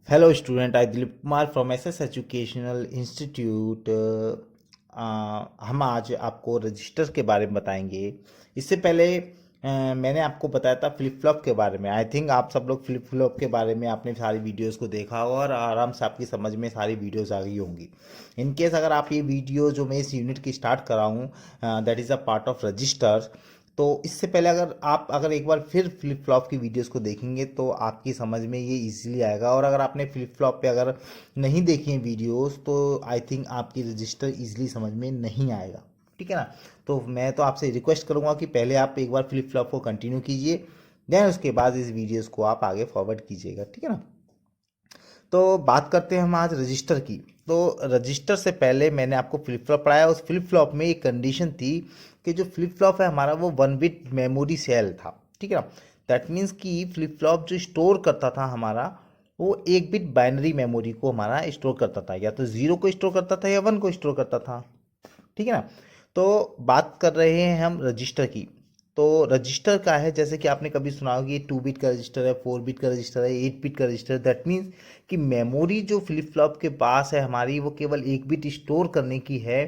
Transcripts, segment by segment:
Hello student, I Dilip Kumar from SS educational institute. हम आज आपको रजिस्टर के बारे में बताएंगे। इससे पहले मैंने आपको बताया था फ्लिप फ्लॉप के बारे में। आई थिंक आप सब लोग फ्लिप फ्लॉप के बारे में आपने सारी वीडियोस को देखा होगा और आराम से आपकी समझ में सारी वीडियोस आ गई होंगी। इन केस अगर आप ये वीडियो जो मैं इस यूनिट की स्टार्ट कर रहा हूँ, that is a part of register. तो इससे पहले अगर एक बार फिर फ्लिप फ्लॉप की वीडियोस को देखेंगे तो आपकी समझ में ये इजीली आएगा। और अगर आपने फ्लिप फ्लॉप पे अगर नहीं देखी हैं वीडियोस तो आई थिंक आपकी रजिस्टर इजीली समझ में नहीं आएगा। ठीक है ना। तो मैं तो आपसे रिक्वेस्ट करूंगा कि पहले आप एक बार फ्लिप फ्लॉप को कंटिन्यू कीजिए, देन उसके बाद इस वीडियोस को आप आगे फॉरवर्ड कीजिएगा। ठीक है ना। तो बात करते हैं हम आज रजिस्टर की। तो रजिस्टर से पहले मैंने आपको फ्लिप फ्लॉप पढ़ाया। उस फ्लिप फ्लॉप में एक कंडीशन थी कि जो फ्लिप फ्लॉप है हमारा वो 1 बिट मेमोरी सेल था। ठीक है ना। दैट मीन्स कि फ्लिप फ्लॉप जो स्टोर करता था हमारा, वो 1 बिट बाइनरी मेमोरी को हमारा स्टोर करता था, या तो 0 को स्टोर करता था या 1 को स्टोर करता था। ठीक है ना। तो बात कर रहे हैं हम रजिस्टर की। तो रजिस्टर का है, जैसे कि आपने कभी सुना होगा कि 2 बिट का रजिस्टर है, 4 बिट का रजिस्टर है, 8 बिट का रजिस्टर है। दैट मीन्स कि मेमोरी जो फ्लिप फ्लॉप के पास है हमारी, वो केवल 1 बिट स्टोर करने की है।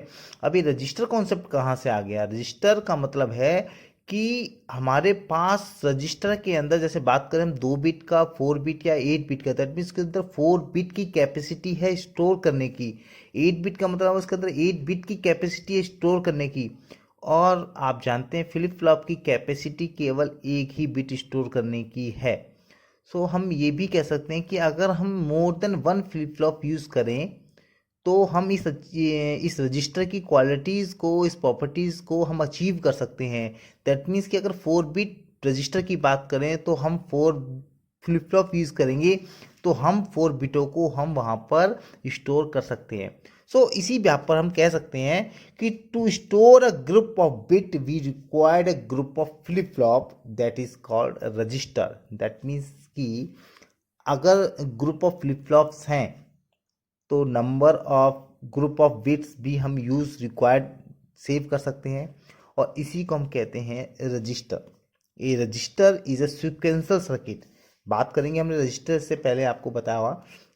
अभी रजिस्टर कॉन्सेप्ट कहाँ से आ गया? रजिस्टर का मतलब है कि हमारे पास रजिस्टर के अंदर, जैसे बात करें हम 2 बिट का, 4 बिट या 8 बिट का, दैट मीन्स के अंदर 4 बिट की कैपेसिटी है स्टोर करने की। 8 बिट का मतलब उसके अंदर 8 बिट की कैपेसिटी है स्टोर करने की। और आप जानते हैं फ्लिप फ्लॉप की कैपेसिटी केवल एक ही बिट स्टोर करने की है। सो हम ये भी कह सकते हैं कि अगर हम more than 1 flip flop use करें तो हम इस रजिस्टर की क्वालिटीज़ को, इस प्रॉपर्टीज़ को हम अचीव कर सकते हैं। दैट मीन्स कि अगर 4 बिट रजिस्टर की बात करें तो हम 4 फ्लिप फ्लॉप यूज़ करेंगे तो हम 4 बिटों को हम वहाँ पर स्टोर कर सकते हैं। सो इसी बात पर हम कह सकते हैं कि to store a group of bit we required a group of flip flop that is called register. That means कि अगर ग्रुप ऑफ फ्लिप फ्लॉप्स हैं तो number of group of bits भी हम यूज रिक्वायर्ड सेव कर सकते हैं, और इसी को हम कहते हैं रजिस्टर। ये register is a sequential circuit. बात करेंगे हमने रजिस्टर से पहले आपको बताया हुआ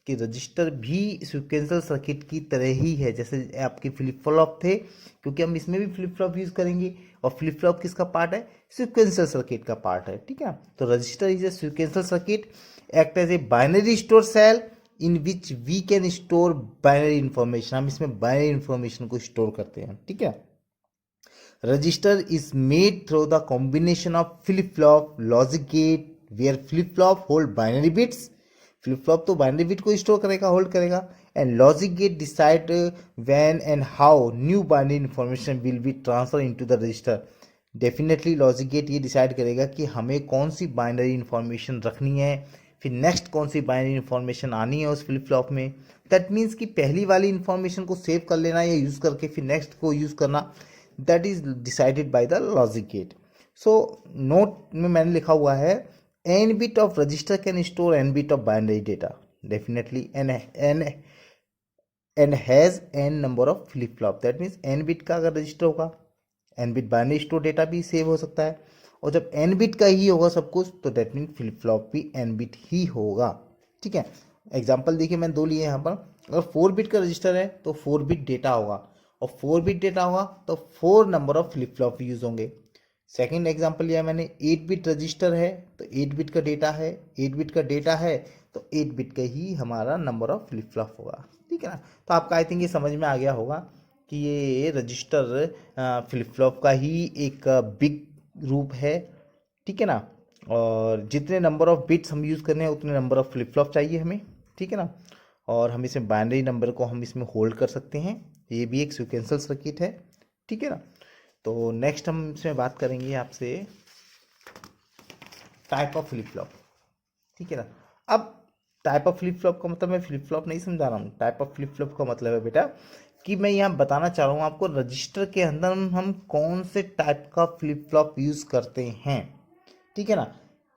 कि रजिस्टर भी सीक्वेंशियल सर्किट की तरह ही है, जैसे आपके फ्लिप फ्लॉप थे, क्योंकि हम इसमें भी फ्लिप फ्लॉप यूज करेंगे। और फ्लिप फ्लॉप किसका पार्ट है? सीक्वेंशियल सर्किट का पार्ट है। ठीक है। तो register is a sequential circuit act as a binary store cell in which we can store binary information. हम इसमें बाइनरी इंफॉर्मेशन को स्टोर करते हैं। ठीक है। Register is made through the combination of flip flop logic gate where flip flop hold binary bits. Flip flop तो binary bit को store करेगा, होल्ड करेगा। And logic gate decide when and how new binary information will be transfer into the register. Definitely logic gate ये decide करेगा कि हमें कौन सी binary information रखनी है, फिर नेक्स्ट कौन सी बाइनरी इंफॉर्मेशन आनी है उस फ्लिप फ्लॉप में। दैट मीन्स कि पहली वाली इंफॉर्मेशन को सेव कर लेना या यूज़ करके फिर नेक्स्ट को यूज़ करना, that is decided by the logic gate. So note में मैंने लिखा हुआ है n bit of register can store n bit of binary data. Definitely n has n number of flip flop. That means n bit का अगर register होगा, n bit binary store data भी save हो सकता है। और जब एन बिट का ही होगा सब कुछ, तो डेट मीन फ्लिप फ्लॉप भी एन बिट ही होगा। ठीक है। एग्जाम्पल देखिए मैंने दो लिए यहाँ पर। अगर 4 बिट का रजिस्टर है तो 4 बिट डेटा होगा, और 4 बिट डेटा होगा तो 4 number of flip flop use होंगे। सेकेंड एग्जाम्पल लिया मैंने, 8 बिट रजिस्टर है तो 8 बिट का डेटा है, 8 बिट का डेटा है तो 8 बिट का ही हमारा नंबर ऑफ फ्लिप फ्लॉप होगा। ठीक है ना। तो आपका आई थिंक ये समझ में आ गया होगा कि ये रजिस्टर फ्लिप फ्लॉप का ही एक बिग रूप है। ठीक है ना। और जितने नंबर ऑफ बिट्स हम यूज़ करने हैं उतने नंबर ऑफ फ्लिप फ्लॉप चाहिए हमें। ठीक है ना। और हम इसमें बाइनरी नंबर को हम इसमें होल्ड कर सकते हैं। ये भी एक सीक्वेंशियल सर्किट है। ठीक है ना। तो नेक्स्ट हम इसमें बात करेंगे आपसे टाइप ऑफ फ्लिप फ्लॉप। ठीक है ना। अब टाइप ऑफ फ्लिप फ्लॉप का मतलब मैं फ्लिप फ्लॉप नहीं समझा रहा हूँ। टाइप ऑफ फ्लिप फ्लॉप का मतलब है बेटा कि मैं यहाँ बताना चाह रहा हूँ आपको रजिस्टर के अंदर हम कौन से टाइप का फ्लिप फ्लॉप यूज़ करते हैं। ठीक है ना।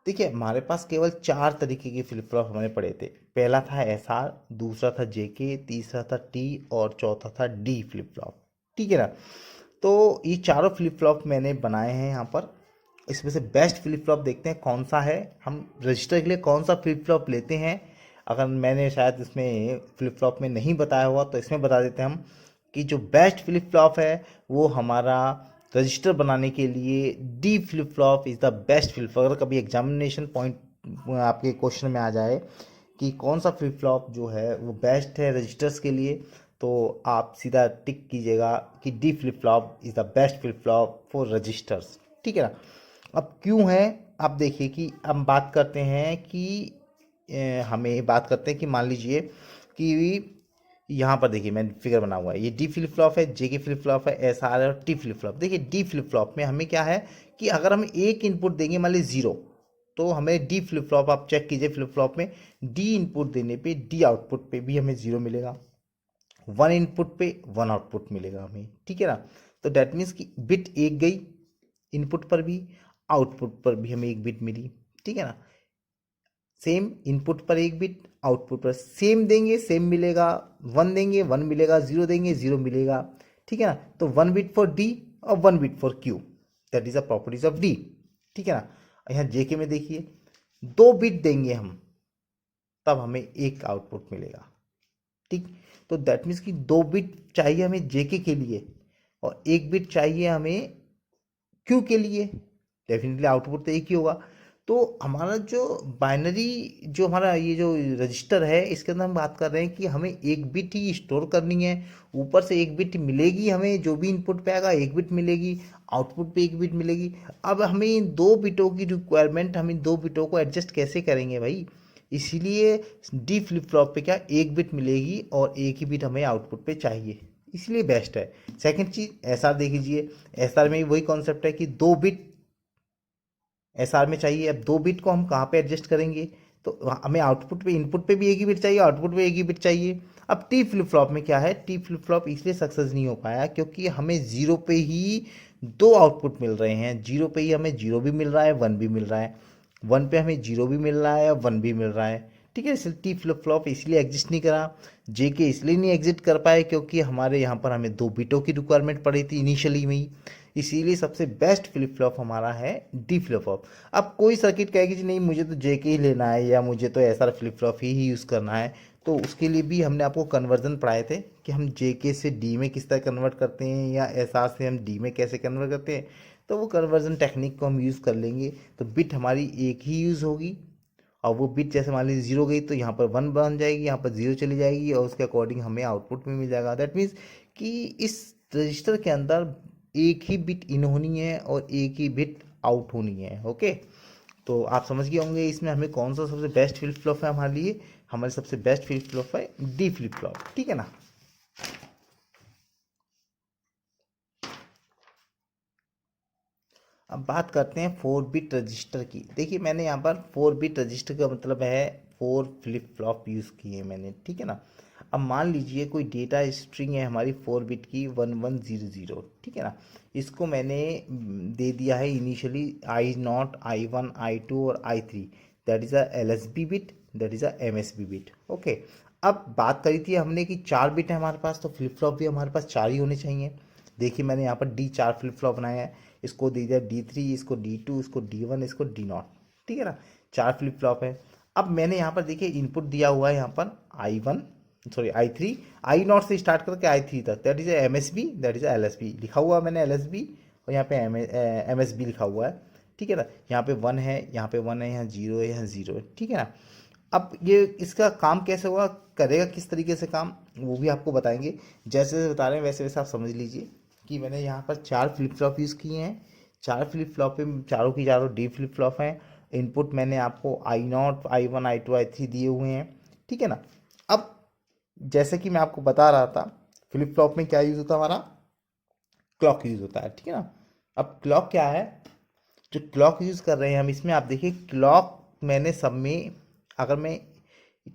देखिए हमारे पास केवल 4 तरीके के फ्लिप फ्लॉप हमें पड़े थे। पहला था SR, दूसरा था JK, तीसरा था T और चौथा था D फ्लिप फ्लॉप। ठीक है ना। तो ये चारों फ्लिप फ्लॉप मैंने बनाए हैं यहाँ पर। इसमें से बेस्ट फ्लिप फ्लॉप देखते हैं कौन सा है, हम रजिस्टर के लिए कौन सा फ्लिप फ्लॉप लेते हैं। अगर मैंने शायद इसमें फ्लिप फ्लॉप में नहीं बताया हुआ तो इसमें बता देते हैं हम कि जो बेस्ट फ्लिप फ्लॉप है वो हमारा रजिस्टर बनाने के लिए D flip flop is the best flip flop. अगर कभी एग्जामिनेशन पॉइंट आपके क्वेश्चन में आ जाए कि कौन सा फ्लिप फ्लॉप जो है वो बेस्ट है रजिस्टर्स के लिए, तो आप सीधा टिक कीजिएगा कि D flip flop is the best flip flop for registers. ठीक है ना। अब क्यों है, आप देखिए कि हम बात करते हैं कि हमें बात करते हैं कि मान लीजिए कि यहाँ पर देखिए मैंने फिगर बना हुआ है, ये डी फ्लिप फ्लॉप है, जे के फ्लिप फ्लॉप है, एस आर है और टी फ्लिप फ्लॉप। देखिए डी फ्लिप फ्लॉप में हमें क्या है कि अगर हम एक इनपुट देंगे मान लीजिए जीरो, तो हमें डी फ्लिप फ्लॉप आप चेक कीजिए फ्लिप फ्लॉप में डी इनपुट देने पे डी आउटपुट पे भी हमें जीरो मिलेगा, वन इनपुट पे वन आउटपुट मिलेगा हमें। ठीक है ना। तो डेट मीन्स कि बिट एक गई इनपुट पर भी, आउटपुट पर भी हमें एक बिट मिली। ठीक है ना। सेम इनपुट पर एक बिट, आउटपुट पर सेम देंगे सेम मिलेगा, वन देंगे वन मिलेगा, जीरो देंगे जीरो मिलेगा। ठीक है ना। तो वन बिट फॉर डी और one bit for Q, that is a properties of D. ठीक है ना। यहाँ जेके में देखिए दो बिट देंगे हम तब हमें एक आउटपुट मिलेगा। ठीक। तो दैट मीन्स कि दो बिट चाहिए हमें जेके के लिए और एक बिट चाहिए हमें क्यू के लिए, डेफिनेटली आउटपुट तो एक ही होगा। तो हमारा जो बाइनरी जो हमारा ये जो रजिस्टर है इसके अंदर हम बात कर रहे हैं कि हमें एक बिट ही स्टोर करनी है, ऊपर से एक बिट मिलेगी हमें, जो भी इनपुट पे आएगा एक बिट मिलेगी, आउटपुट पे एक बिट मिलेगी। अब हमें इन दो बिटों की रिक्वायरमेंट, हम इन दो बिटों को एडजस्ट कैसे करेंगे भाई, इसीलिए डी फ्लिप फ्लॉप पे क्या एक बिट मिलेगी और एक ही बिट हमें आउटपुट पे चाहिए, इसलिए बेस्ट है। सेकंड चीज एस आर देख लीजिए, एस आर में वही कॉन्सेप्ट है कि दो बिट एस आर में चाहिए। अब दो बिट को हम कहाँ पे एडजस्ट करेंगे, तो हमें आउटपुट पे इनपुट पे भी एक ही बिट चाहिए, आउटपुट पे एक ही बिट चाहिए। अब टी फ्लिप फ्लॉप में क्या है, टी फ्लिप फ्लॉप इसलिए सक्सेस नहीं हो पाया क्योंकि हमें जीरो पे ही दो आउटपुट मिल रहे हैं, जीरो पे ही हमें जीरो भी मिल रहा है वन भी मिल रहा है, वन पे हमें जीरो भी मिल रहा है और वन भी मिल रहा है। ठीक है, इसलिए टी फ्लिप फ्लॉप इसलिए एग्जिस्ट नहीं करा, जे के इसलिए नहीं एग्जिट कर पाए क्योंकि हमारे यहाँ पर हमें दो बिटों की रिक्वायरमेंट पड़ी थी इनिशियली में ही, इसीलिए सबसे बेस्ट फ्लिप फ्लॉप हमारा है डी फ्लिप फ्लॉप। अब कोई सर्किट कहेगी जी नहीं मुझे तो जे के ही लेना है या मुझे तो ऐसा फ्लिप फ्लॉप ही यूज़ करना है, तो उसके लिए भी हमने आपको कन्वर्जन पढ़ाए थे कि हम जे के से डी में किस तरह कन्वर्ट करते हैं या एस आर से हम डी में कैसे कन्वर्ट करते हैं। तो वो कन्वर्जन टेक्निक को हम यूज़ कर लेंगे, तो बिट हमारी एक ही यूज़ होगी और वो बिट जैसे मान लीजिए जीरो गई तो यहाँ पर वन बन जाएगी, यहाँ पर जीरो चली जाएगी और उसके अकॉर्डिंग हमें आउटपुट में मिल जाएगा। दैट मीन्स कि इस रजिस्टर के अंदर एक ही बिट इन होनी है और एक ही बिट आउट होनी है। ओके, तो आप समझ गए होंगे इसमें हमें कौन सा सबसे बेस्ट फ्लिप फ्लॉप है हमारे लिए, हमारे सबसे बेस्ट फ्लिप फ्लॉप है डी फ्लिप फ्लॉप। ठीक है ना। अब बात करते हैं 4 बिट रजिस्टर की। देखिए मैंने यहाँ पर 4 बिट रजिस्टर का मतलब है 4 फ्लिप फ्लॉप यूज़ किए मैंने। ठीक है ना। अब मान लीजिए कोई डेटा स्ट्रिंग है हमारी 4 बिट की 1100। ठीक है ना। इसको मैंने दे दिया है initially I naught, I one, I two और I three, that is a L S B bit, that is a M S B bit. Okay, अब बात करी थी हमने कि 4 बिट है हमारे पास, तो फ्लिप फ्लॉप भी हमारे पास 4 ही होने चाहिए। देखिए मैंने यहाँ पर डी 4 फ्लिप फ्लॉप बनाया है, इसको दे दिया D3, इसको D2, इसको D1, इसको D0। ठीक है ना। 4 फ्लिप फ्लॉप है। अब मैंने यहाँ पर देखिए इनपुट दिया हुआ है यहाँ पर I1, सॉरी I3, I0 से स्टार्ट करके I3 तक, that is M S B, that is L S B लिखा हुआ मैंने एल एस बी और यहाँ पे एम एस बी लिखा हुआ है। ठीक है ना। यहाँ पे वन है, यहाँ पे वन है, यहाँ जीरो है, यहाँ जीरो है। ठीक है ना। अब ये इसका काम कैसे होगा, करेगा किस तरीके से काम, वो भी आपको बताएंगे। जैसे जैसे बता रहे हैं वैसे वैसे आप समझ लीजिए कि मैंने यहाँ पर 4 फ्लिप फ्लॉप यूज़ किए हैं। 4 फ्लिप फ्लॉप पे चारों की चारों डी फ्लिप फ्लॉप हैं। इनपुट मैंने आपको I0, I1, I2, I3 दिए हुए हैं। ठीक है ना। अब जैसे कि मैं आपको बता रहा था फ्लिप फ्लॉप में क्या यूज़ होता है, हमारा क्लॉक यूज़ होता है। ठीक है ना। अब क्लॉक क्या है, जो क्लॉक यूज़ कर रहे हैं हम इसमें, आप देखिए क्लॉक मैंने सब में, अगर मैं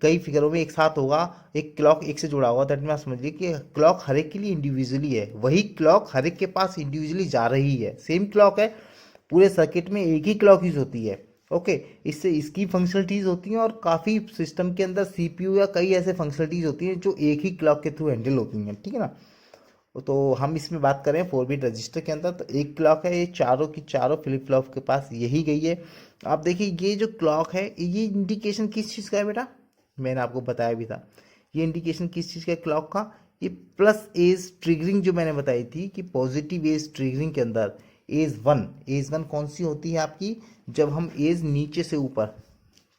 कई फिगरों में एक साथ होगा, एक क्लॉक एक से जुड़ा हुआ, दैट में आप समझिए कि क्लॉक हर एक के लिए इंडिविजुअली है, वही क्लॉक हर एक के पास इंडिविजुअली जा रही है, सेम क्लॉक है, पूरे सर्किट में एक ही क्लॉक यूज होती है। ओके, इससे इसकी फंक्शनलिटीज़ होती हैं और काफ़ी सिस्टम के अंदर सीपीयू या कई ऐसे फंक्शनलिटीज़ होती हैं जो एक ही क्लॉक के थ्रू हैंडल होती हैं। ठीक है ना। तो हम इसमें बात करें 4 बिट रजिस्टर के अंदर, तो एक क्लॉक है, ये चारों की चारों फ्लिप फ्लॉप के पास यही गई है। आप देखिए ये जो क्लॉक है ये इंडिकेशन किस चीज़ का है बेटा, मैंने आपको बताया भी था। ये इंडिकेशन किस चीज़ का, क्लॉक का। ये प्लस एज ट्रिगरिंग जो मैंने बताई थी कि पॉजिटिव एज ट्रिगरिंग के अंदर एज वन कौन सी होती है आपकी, जब हम एज नीचे से ऊपर,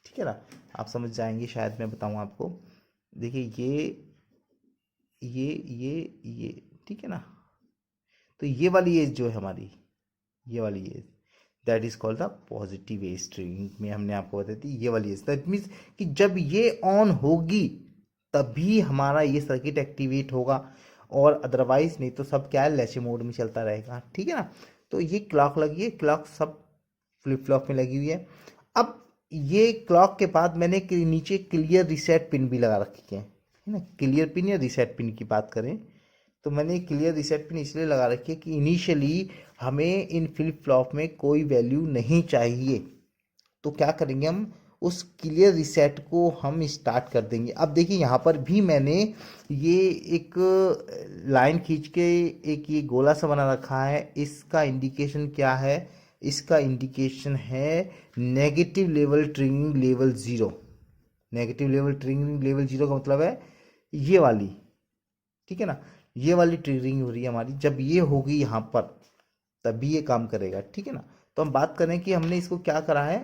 ठीक है ना, आप समझ जाएंगे शायद, मैं बताऊँ आपको। देखिए ये ठीक है ना, तो ये वाली एज जो है हमारी, ये वाली edge, that is called the positive edge triggering में हमने आपको बताई थी। ये वाली एज दैट मीन्स कि जब ये ऑन होगी तभी हमारा ये सर्किट एक्टिवेट होगा, और अदरवाइज नहीं तो सब क्या है, लैचे मोड में चलता रहेगा, ठीक है ना। तो ये क्लॉक लगी है, क्लॉक सब फ्लिप फ्लॉप में लगी हुई है। अब ये क्लॉक के बाद मैंने नीचे क्लियर रिसेट पिन भी लगा रखी है ना। क्लियर पिन या रिसेट पिन की बात करें तो मैंने क्लियर रिसेट पिन इसलिए लगा रखी है कि इनिशियली हमें इन फ्लिप फ्लॉप में कोई वैल्यू नहीं चाहिए। तो क्या करेंगे हम, उस क्लियर रिसेट को हम स्टार्ट कर देंगे। अब देखिए यहाँ पर भी मैंने ये एक लाइन खींच के एक ये गोला सा बना रखा है। इसका इंडिकेशन क्या है, इसका इंडिकेशन है negative level triggering level 0। Negative level triggering level 0 का मतलब है ये वाली, ठीक है ना, ये वाली ट्रिगरिंग हो रही है हमारी। जब ये होगी यहाँ पर तभी ये काम करेगा, ठीक है ना। तो हम बात करें कि हमने इसको क्या करा है,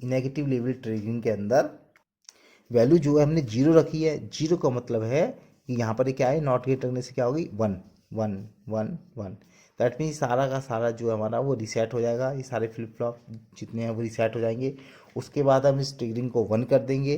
नेगेटिव लेवल ट्रिगरिंग के अंदर वैल्यू जो है हमने 0 रखी है। 0 का मतलब है कि यहाँ पर क्या है, नॉट गेट करने से क्या होगी, 1 1 1 1। दैट मीन्स सारा का सारा जो है हमारा वो रिसेट हो जाएगा, ये सारे फ्लिप फ्लॉप जितने हैं वो रिसेट हो जाएंगे। उसके बाद हम इस ट्रिगरिंग को 1 कर देंगे,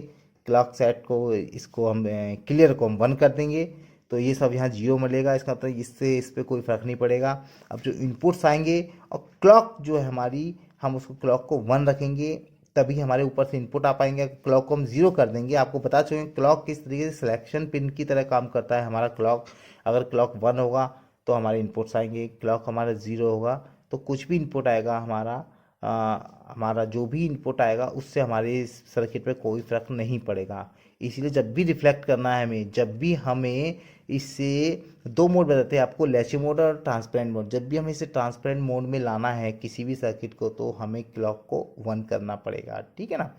क्लॉक सेट को, इसको हम क्लियर को हम 1 कर देंगे, तो ये सब यहाँ 0 मिलेगा। इसका मतलब इससे इस पर कोई फ़र्क नहीं पड़ेगा। अब जो इनपुट्स आएंगे और क्लॉक जो है हमारी, हम उसको क्लॉक को 1 रखेंगे तभी हमारे ऊपर से इनपुट आ पाएंगे। क्लॉक को हम 0 कर देंगे, आपको बता चुके क्लॉक किस तरीके से सिलेक्शन पिन की तरह काम करता है हमारा क्लॉक। अगर क्लॉक 1 होगा तो हमारे इनपुट्स आएंगे, क्लॉक हमारा 0 होगा तो कुछ भी इनपुट आएगा हमारा, हमारा जो भी इनपुट आएगा उससे हमारे सर्किट पे कोई फर्क नहीं पड़ेगा। इसलिए जब भी रिफ्लेक्ट करना है हमें, जब भी हमें इससे 2 मोड बताते हैं आपको, लैचे मोड और ट्रांसपेरेंट मोड। जब भी हमें इसे ट्रांसपेरेंट मोड में लाना है किसी भी सर्किट को तो हमें क्लॉक को 1 करना पड़ेगा, ठीक है ना।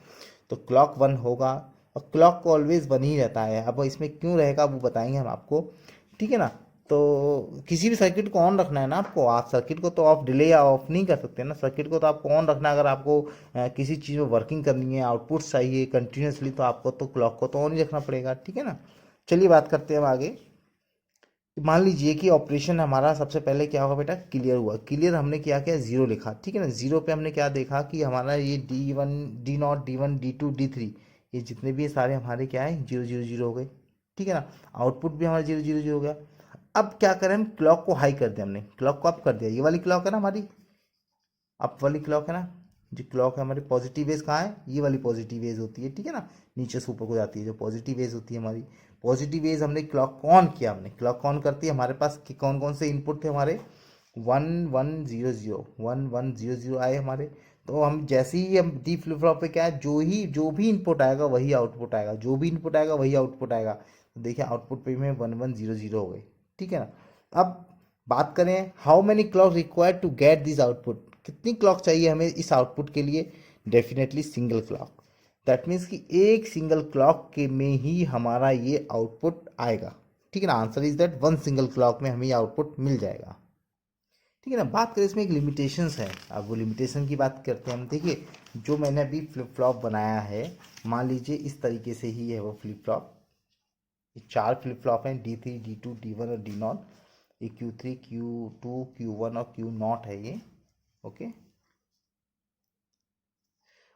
तो क्लॉक 1 होगा और क्लॉक को ऑलवेज 1 ही रहता है। अब इसमें क्यों रहेगा वो बताएंगे हम आपको, ठीक है ना। तो किसी भी सर्किट को ऑन रखना है ना आपको, आप सर्किट को तो ऑफ डिले या ऑफ नहीं कर सकते ना, सर्किट को तो आपको ऑन रखना है। अगर आपको किसी चीज़ में वर्किंग करनी है, आउटपुट चाहिए कंटिन्यूसली, तो आपको तो क्लॉक को तो ऑन ही रखना पड़ेगा, ठीक है ना। चलिए बात करते हैं अब आगे। मान लीजिए कि ऑपरेशन हमारा सबसे पहले क्या होगा बेटा, क्लियर हुआ। क्लियर हमने क्या किया, 0 लिखा, ठीक है ना। 0 पे हमने क्या देखा कि हमारा ये D1 D0 D1 D2 D3 ये जितने भी सारे हमारे क्या है, 0 0 0 हो गए, ठीक है ना। आउटपुट भी हमारा 0 0 0 हो गया। अब क्या करें, हम क्लॉक को हाई कर दिया, हमने क्लॉक को अप कर दिया। ये वाली क्लॉक है ना हमारी, अप वाली क्लॉक है ना। जो क्लॉक है हमारी पॉजिटिव वेज कहाँ है, ये वाली पॉजिटिव वेज होती है, ठीक है ना। नीचे से ऊपर को जाती है जो पॉजिटिव वेज होती है हमारी। पॉजिटिव वेज हमने क्लॉक को ऑन किया, हमने क्लॉक ऑन करती है। हमारे पास कौन कौन से इनपुट थे हमारे, 1 1 0 0 1 1 0 0 आए हमारे। तो हम जैसे ही हम डी फ्लिप फ्लॉप पे क्या है, जो भी इनपुट आएगा वही आउटपुट आएगा, जो भी इनपुट आएगा वही आउटपुट आएगा। तो देखिए आउटपुट पे में 1 1 0 0 हो गए, ठीक है ना। अब बात करें how many clock required to get this output, कितनी क्लॉक चाहिए हमें इस आउटपुट के लिए, definitely single clock. That means कि एक सिंगल क्लॉक के में ही हमारा ये आउटपुट आएगा, ठीक है ना। Answer is that 1 single clock में हमें ये आउटपुट मिल जाएगा, ठीक है ना। बात करें इसमें एक लिमिटेशंस है, अब वो लिमिटेशन की बात करते हैं हम। देखिए जो मैंने अभी फ्लिप फ्लॉप बनाया है, मान लीजिए इस तरीके से ही है वो फ्लिप फ्लॉप। ये 4 फ्लिप फ्लॉप हैं, D3 D2 D1 और D0। ये Q3 Q2 Q1 और Q0 है ये, ओके।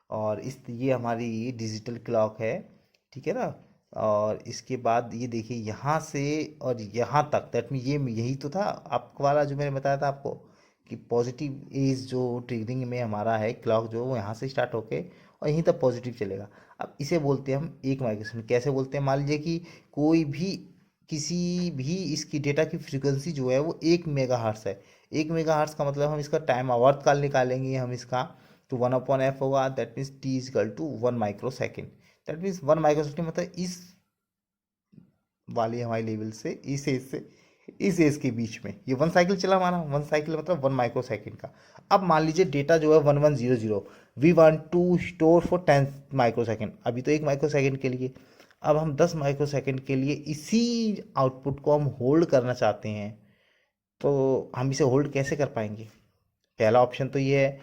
और इस ये हमारी डिजिटल क्लॉक है, ठीक है ना। और इसके बाद ये देखिए यहाँ से और यहाँ तक, दैट मीन ये यही तो था आपको वाला जो मैंने बताया था आपको कि पॉजिटिव एज जो ट्रिगरिंग में हमारा है क्लॉक, जो वो यहाँ से स्टार्ट होके और यहीं तक पॉजिटिव चलेगा। अब इसे बोलते हैं हम एक माइक्रोसेकंड। कैसे बोलते हैं, मान लीजिए कि कोई भी किसी भी इसकी डेटा की फ्रीक्वेंसी जो है वो 1 मेगाहर्ट्ज़ है। 1 मेगाहर्ट्ज़ का मतलब हम इसका टाइम आवर्तकाल निकालेंगे हम इसका, तो 1/f होगा। That means T= 1 micro second. That means 1 micro second मतलब इस वाली हमारी लेवल से इस एज से इस एज के बीच में। ये 1 साइकिल चला हमारा, 1 साइकिल मतलब 1 माइक्रो सेकेंड का। अब मान लीजिए डेटा जो है 1100, we want to store for 10 micro second, अभी तो 1 माइक्रो सेकेंड के लिए। अब हम 10 माइक्रो सेकेंड के लिए इसी आउटपुट को हम होल्ड करना चाहते हैं, तो हम इसे होल्ड कैसे कर पाएंगे? पहला ऑप्शन तो ये है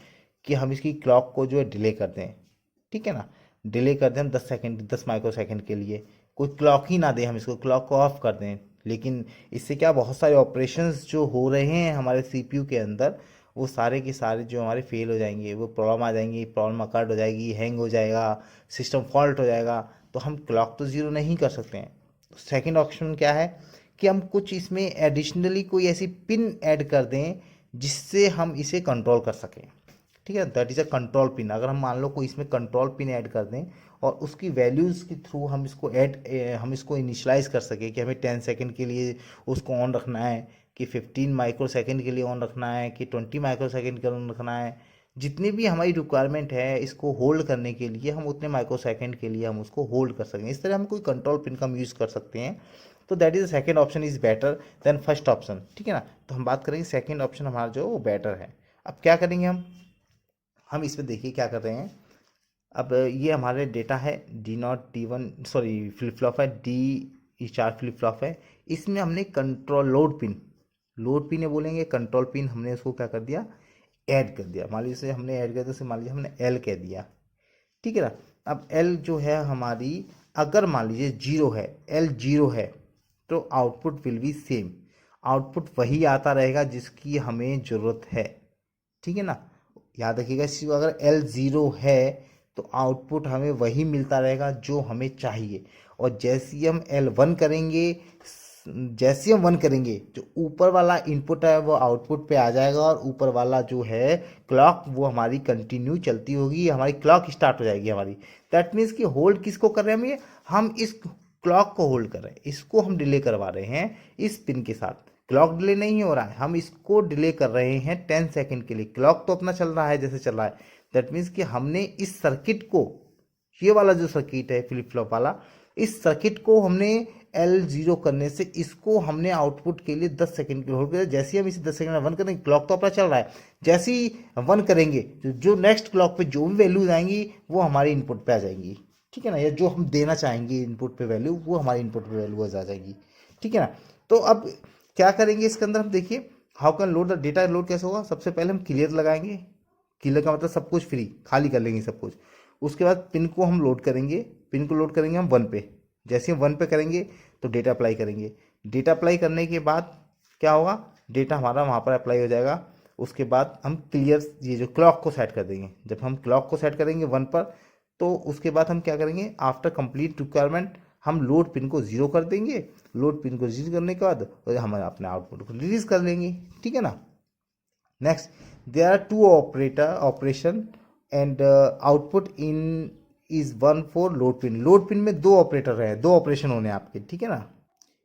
कि हम इसकी क्लॉक को जो है डिले कर दें, ठीक है ना। डिले कर दें हम 10 सेकेंड, 10 माइक्रो सेकेंड के लिए, कोई क्लॉक ही ना दें, हम इसको क्लॉक को ऑफ कर दें। लेकिन इससे क्या, बहुत सारे ऑपरेशंस जो हो रहे हैं हमारे सीपीयू के अंदर, वो सारे के सारे जो हमारे फेल हो जाएंगे, वो प्रॉब्लम आ जाएंगी, प्रॉब्लम अकर्ड हो जाएगी, हैंग हो जाएगा, सिस्टम फॉल्ट हो जाएगा। तो हम क्लॉक तो ज़ीरो नहीं कर सकते हैं। सेकंड ऑप्शन क्या है कि हम कुछ इसमें एडिशनली कोई ऐसी पिन ऐड कर दें जिससे हम इसे कंट्रोल कर सकें, ठीक है। That is a control pin. अगर हम मान लो कोई इसमें कंट्रोल पिन ऐड कर दें और उसकी वैल्यूज़ के थ्रू हम इसको इनिशलाइज कर सकें कि हमें 10 सेकेंड के लिए उसको ऑन रखना है, कि 15 माइक्रो सेकेंड के लिए ऑन रखना है, कि 20 माइक्रो सेकेंड के लिए ऑन रखना है। जितनी भी हमारी रिक्वायरमेंट है इसको होल्ड करने के लिए, हम उतने माइक्रो सेकेंड के लिए हम उसको होल्ड कर सकें। इस तरह हम कोई कंट्रोल पिन का हम यूज़ कर सकते हैं। तो that is second option is better than first option, ठीक है ना। तो हम बात करेंगे सेकेंड ऑप्शन हमारा जो वो बेटर है। अब क्या करेंगे हम इसमें देखिए क्या कर रहे हैं। अब ये हमारे डेटा है D0 D1, sorry flip flop है, D4 फ्लिप फ्लॉप है। इसमें हमने कंट्रोल लोड पिन है बोलेंगे, कंट्रोल पिन हमने उसको क्या कर दिया, ऐड कर दिया। मान लीजिए हमने ऐड कर दिया, जैसे मान लीजिए हमने L कह दिया, ठीक है ना। अब L जो है हमारी, अगर मान लीजिए जीरो है, L जीरो है, तो output will be same, output वही आता रहेगा जिसकी हमें ज़रूरत है, ठीक है ना। याद रखिएगा इस चीज़ को, अगर L ज़ीरो है तो आउटपुट हमें वही मिलता रहेगा जो हमें चाहिए। और जैसे ही हम वन करेंगे जो ऊपर वाला इनपुट है वो आउटपुट पे आ जाएगा, और ऊपर वाला जो है क्लॉक वो हमारी कंटिन्यू चलती होगी, हमारी क्लॉक स्टार्ट हो जाएगी हमारी। दैट मीन्स कि होल्ड किसको कर रहे हैं हम इस क्लॉक को होल्ड कर रहे हैं, इसको हम डिले करवा रहे हैं इस पिन के साथ। क्लॉक डिले नहीं हो रहा है, हम इसको डिले कर रहे हैं 10 सेकेंड के लिए। क्लॉक तो अपना चल रहा है जैसे चल रहा है। दैट मीन्स कि हमने इस सर्किट को, ये वाला जो सर्किट है फ्लिप फ्लॉप वाला, इस सर्किट को हमने L जीरो करने से इसको हमने आउटपुट के लिए 10 सेकेंड के लिए होल्ड किया। जैसे ही हम इसे 10 सेकेंड में वन करेंगे, क्लॉक तो अपना चल रहा है, जैसे ही वन करेंगे जो नेक्स्ट क्लॉक पे जो भी वैल्यूज आएंगी वो हमारे इनपुट पे आ जाएंगी, ठीक है ना। या जो हम देना चाहेंगे इनपुट पे वैल्यू, वो हमारे इनपुट पे वैल्यू आ जाएगी, ठीक है ना। तो अब क्या करेंगे इसके अंदर हम देखिए, how can load the data. Load कैसे होगा, सबसे पहले हम क्लियर लगाएंगे। क्लियर का मतलब सब कुछ फ्री, खाली कर लेंगे सब कुछ। उसके बाद पिन को हम लोड करेंगे, पिन को लोड करेंगे हम 1 पे। जैसे हम 1 पे करेंगे तो डेटा अप्लाई करेंगे। डेटा अप्लाई करने के बाद क्या होगा, डेटा हमारा वहाँ पर अप्लाई हो जाएगा। उसके बाद हम क्लियर ये जो क्लॉक को सेट कर देंगे। जब हम क्लॉक को सेट करेंगे 1 पर, तो उसके बाद हम क्या करेंगे, आफ्टर कंप्लीट रिक्वायरमेंट हम लोड पिन को ज़ीरो कर देंगे। लोड पिन को ज़ीरो करने के बाद हम अपने आउटपुट को रिलीज कर लेंगे, ठीक है ना। Next, there are two operation and output in is one for load pin. Load pin में दो ऑपरेटर हैं, दो ऑपरेशन होने हैं आपके, ठीक है ना।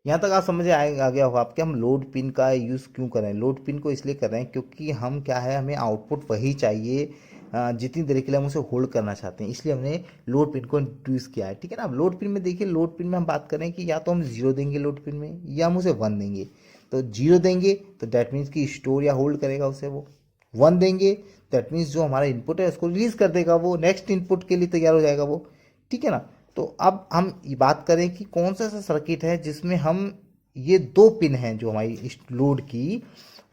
यहाँ तक आप समझ आ गया होगा आपके, हम लोड पिन का यूज़ क्यों कर रहे हैं। लोड पिन को इसलिए कर रहे हैं क्योंकि हम क्या है, हमें आउटपुट वही चाहिए जितनी देर के लिए हम उसे होल्ड करना चाहते हैं, इसलिए हमने लोड पिन को इंट्रोड्यूस किया है, ठीक है ना। अब लोड पिन में देखिए, लोड पिन में हम बात करें कि या तो हम जीरो देंगे लोड पिन में, या हम उसे 1 देंगे। तो जीरो देंगे तो दैट मीन्स कि स्टोर या होल्ड करेगा उसे वो। 1 देंगे दैट मीन्स जो हमारा इनपुट है उसको रिलीज कर देगा, वो नेक्स्ट इनपुट के लिए तैयार हो जाएगा वो, ठीक है ना। तो अब हम ये बात करें कि कौन सा ऐसा सर्किट है जिसमें हम ये दो पिन हैं जो हमारी इस लोड की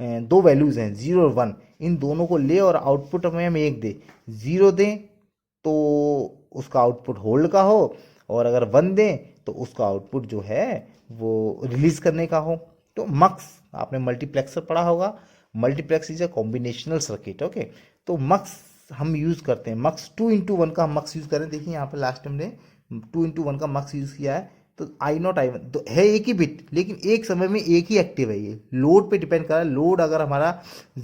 दो वैल्यूज़ हैं 0 और 1, इन दोनों को ले और आउटपुट में हम एक दे। 0 दें तो उसका आउटपुट होल्ड का हो, और अगर 1 दें तो उसका आउटपुट जो है वो रिलीज करने का हो। तो मक्स, आपने मल्टीप्लेक्सर पढ़ा होगा, multiplex is a combinational circuit, okay. तो मक्स हम यूज़ करते हैं, मक्स 2x1 का हम मक्स यूज़ करें। देखिए यहाँ पे लास्ट हमने 2x1 का मक्स यूज़ किया है। तो I0 I1 तो है एक ही बिट, लेकिन एक समय में एक ही एक्टिव है। ये लोड पे डिपेंड कर रहा है। लोड अगर हमारा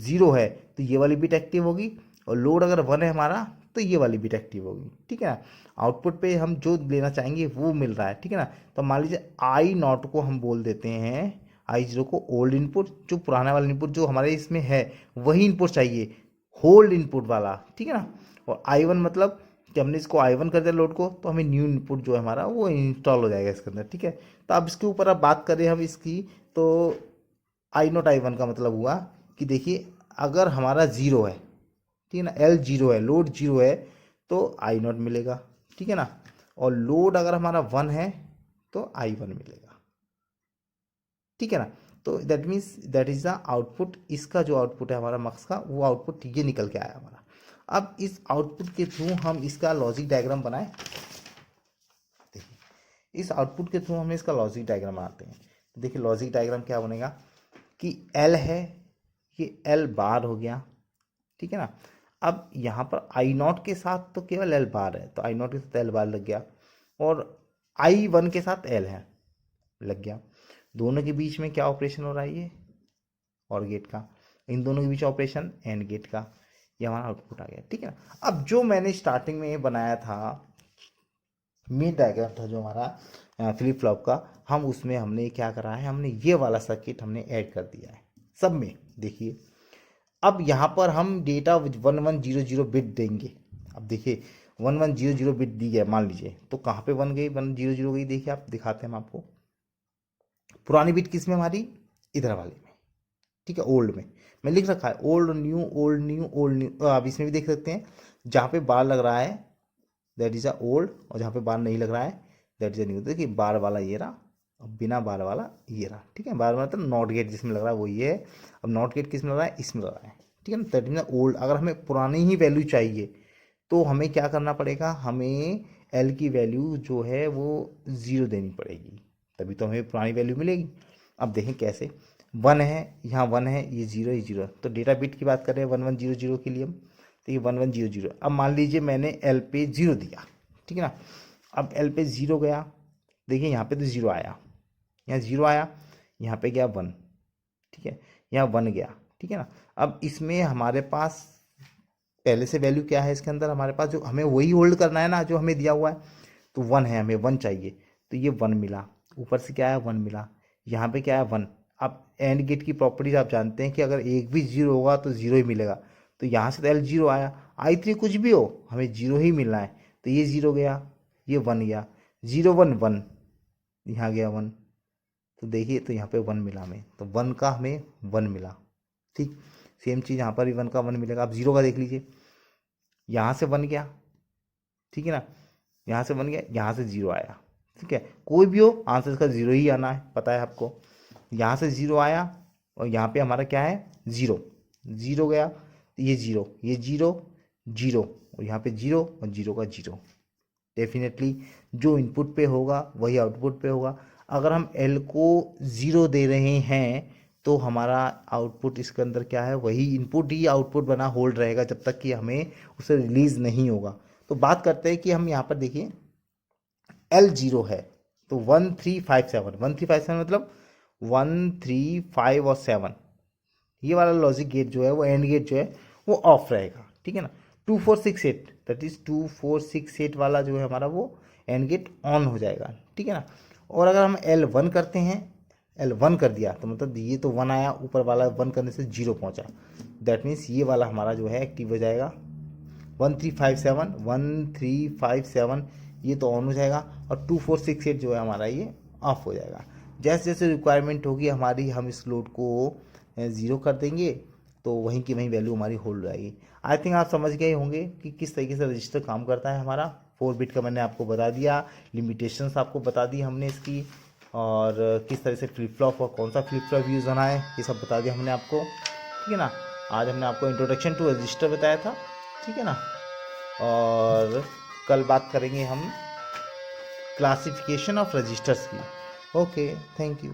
0 है तो ये वाली बिट एक्टिव होगी, और लोड अगर 1 है हमारा तो ये वाली बिट एक्टिव होगी, ठीक है ना। आउटपुट पे हम जो लेना चाहेंगे वो मिल रहा है, ठीक है ना। तो मान लीजिए I0 को हम बोल देते हैं, I0 को ओल्ड इनपुट, जो पुराना वाला इनपुट जो हमारे इसमें है वही इनपुट चाहिए, होल्ड इनपुट वाला, ठीक है ना। और I1 मतलब कि हमने इसको I1 कर दिया लोड को, तो हमें न्यू इनपुट जो है हमारा वो इंस्टॉल हो जाएगा इसके अंदर, ठीक है। तो अब इसके ऊपर अब बात करें हम इसकी, तो आई नॉट आई वन का मतलब हुआ कि देखिए अगर हमारा ज़ीरो है, ठीक है ना, एल जीरो है, लोड जीरो है, तो आई नॉट मिलेगा, ठीक है ना, और लोड अगर हमारा वन है तो आई वन मिलेगा, ठीक है ना। तो that means that is the output, इसका जो आउटपुट है हमारा मक्स का, वो आउटपुट ये निकल के आया हमारा। अब इस आउटपुट के थ्रू हम इसका लॉजिक डायग्राम बनाए, देखिए इस आउटपुट के थ्रू हम इसका लॉजिक डायग्राम बनाते हैं। तो देखिए लॉजिक डायग्राम क्या बनेगा कि एल है, ये एल बार हो गया, ठीक है ना। अब यहाँ पर आई नॉट के साथ तो केवल एल बार है, तो आई नॉट के साथ एल बार लग गया, और आई वन के साथ एल है लग गया। दोनों के बीच में क्या ऑपरेशन हो रहा है, ये और गेट का, इन दोनों के बीच ऑपरेशन एंड गेट का, ये हमारा आउटपुट आ गया, ठीक है ना। अब जो मैंने स्टार्टिंग में बनाया था मेन डायग्राम था जो हमारा फ्लिप फ्लॉप का, हम उसमें हमने क्या करा है, हमने ये वाला सर्किट हमने ऐड कर दिया है सब में। देखिए अब यहाँ पर हम डेटा 1100 बिट देंगे। अब देखिए 1100 बिट दी गया मान लीजिए, तो कहाँ पे 1 गई 100 गई, देखिए आप दिखाते हैं हम आपको। पुरानी बिट किस में हमारी, इधर वाले में, ठीक है, ओल्ड में मैं लिख रखा है old new old new old new. आप इसमें भी देख सकते हैं जहाँ पे बार लग रहा है दैट इज अ ओल्ड, और जहाँ पे बार नहीं लग रहा है दैट इज अ न्यू। देखिए बार वाला ये रहा, और बिना बार वाला ये रहा, ठीक है। बार मतलब नॉट गेट जिसमें लग रहा है वो ये है, अब नॉट गेट किस में लग रहा है, इसमें लग रहा है, ठीक है ना। That is old. अगर हमें पुरानी ही वैल्यू चाहिए तो हमें क्या करना पड़ेगा, हमें एल की वैल्यू जो है वो ज़ीरो देनी पड़ेगी, तभी तो हमें पुरानी वैल्यू मिलेगी। अब देखें कैसे, वन है, यहाँ वन है, ये जीरो, ये जीरो, तो डेटा बिट की बात कर रहे हैं 1100 के लिए हम, तो ये 1100। अब मान लीजिए मैंने एल पे ज़ीरो दिया, ठीक है ना। अब एल पे ज़ीरो गया, देखिए यहाँ पे तो ज़ीरो आया, यहाँ ज़ीरो आया, यहाँ पे गया वन, ठीक है, यहाँ वन गया, ठीक है ना। अब इसमें हमारे पास पहले से वैल्यू क्या है, इसके अंदर हमारे पास जो हमें वही होल्ड करना है ना जो हमें दिया हुआ है, तो वन है, हमें वन चाहिए, तो ये वन मिला, ऊपर से क्या है वन मिला, यहाँ पे क्या है वन। अब एंड गेट की प्रॉपर्टीज आप जानते हैं कि अगर एक भी जीरो होगा तो जीरो ही मिलेगा, तो यहाँ से तो एल जीरो आया, आई थ्री कुछ भी हो हमें जीरो ही मिलना है, तो ये जीरो गया, ये वन गया, जीरो वन वन, यहाँ गया वन, तो देखिए तो यहाँ पे वन मिला हमें, तो वन का हमें वन मिला, ठीक। सेम चीज़ यहाँ पर भी वन का वन मिलेगा। आप जीरो का देख लीजिए, यहाँ से वन गया, ठीक है ना, यहाँ से वन गया, यहाँ से जीरो आया, ठीक है, कोई भी हो आंसर इसका जीरो ही आना है, पता है आपको। यहाँ से जीरो आया और यहाँ पे हमारा क्या है जीरो, जीरो गया, तो ये जीरो, ये जीरो, जीरो, और यहाँ पे जीरो और जीरो का जीरो। डेफिनेटली जो इनपुट पे होगा वही आउटपुट पे होगा। अगर हम एल को ज़ीरो दे रहे हैं तो हमारा आउटपुट इसके अंदर क्या है, वही इनपुट ही आउटपुट बना होल्ड रहेगा जब तक कि हमें उसे रिलीज़ नहीं होगा। तो बात करते हैं कि हम यहाँ पर देखिए एल जीरो है, तो 1357, 1357 मतलब 1 3 5 और 7, ये वाला लॉजिक गेट जो है वो एंड गेट जो है वो ऑफ रहेगा, ठीक है ना। 2468 दैट इज 2468 वाला जो है हमारा वो एंड गेट ऑन हो जाएगा, ठीक है ना। और अगर हम L1 करते हैं, L1 कर दिया तो मतलब ये तो वन आया, ऊपर वाला वन करने से जीरो पहुंचा, दैट मीन्स ये वाला हमारा जो है एक्टिव हो जाएगा। 1357 ये तो ऑन हो जाएगा, और 2468 जो है हमारा ये ऑफ हो जाएगा। जैसे जैसे रिक्वायरमेंट होगी हमारी हम इस लोड को ज़ीरो कर देंगे, तो वहीं की वहीं वैल्यू हमारी होल्ड रहेगी। आई थिंक आप समझ गए होंगे कि किस तरीके से रजिस्टर काम करता है हमारा। 4 बिट का मैंने आपको बता दिया, लिमिटेशंस आपको बता दी हमने इसकी, और किस तरह से फ्लिप फ्लॉप और कौन सा फ्लिप फ्लॉप यूज़ होना है ये सब बता दिया हमने आपको, ठीक है ना। आज हमने आपको इंट्रोडक्शन टू रजिस्टर बताया था, ठीक है ना। और कल बात करेंगे हम क्लासिफिकेशन ऑफ रजिस्टर्स की। Okay, thank you.